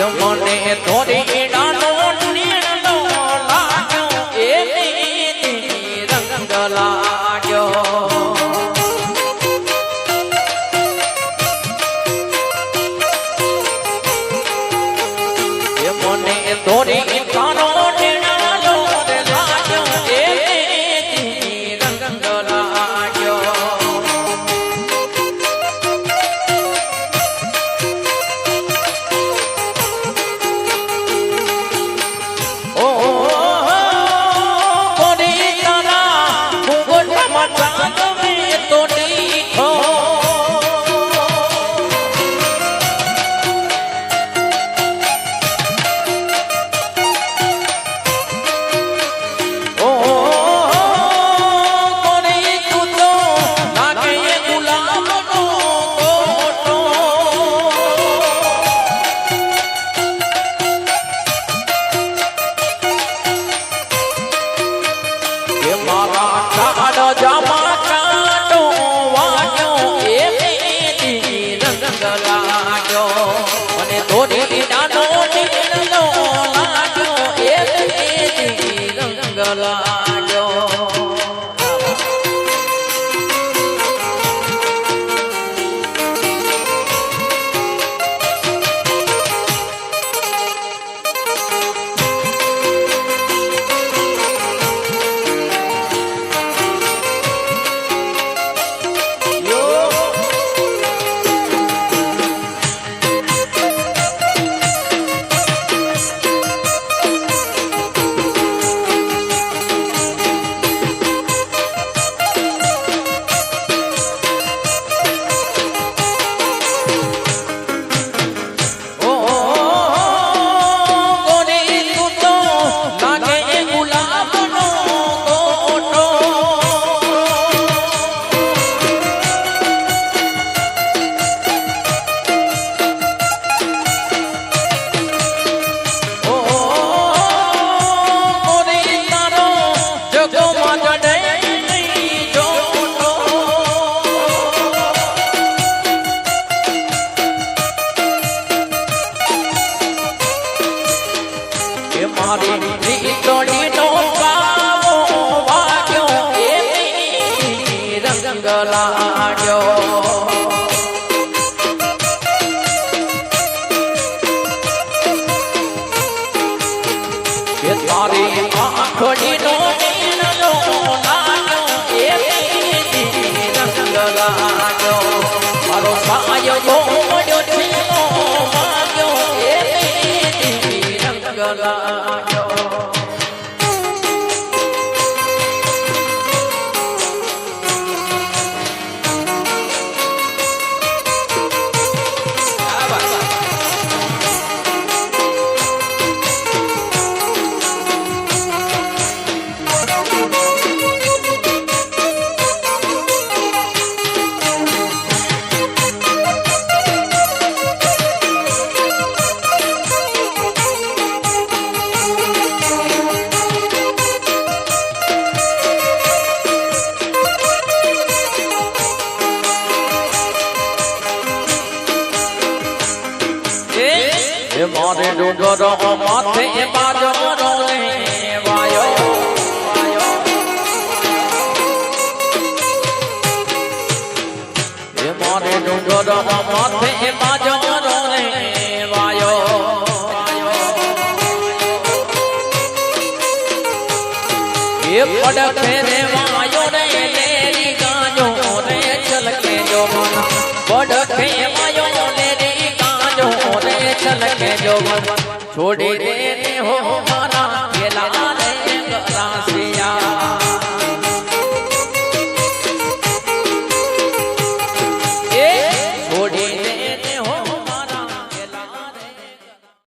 મને થોડી ડાનો નીણનો લાગ્યો એને રંગ લાગ્યો મને થોડી ડાનો નીણનો લાગ્યો એને રંગ લાગ્યો મારે ડુંગરો માથે બાજો રોલે વાયો મારે ડુંગરો માથે બાજો રોલે વાયો એ પડખે રે વાયો રે લેરી ગાજો રે ચલકે જો મન પડખે વાયો લેરી ગાજો રે ચલકે जो छोड़ी देने हो मारा ये लाले गरास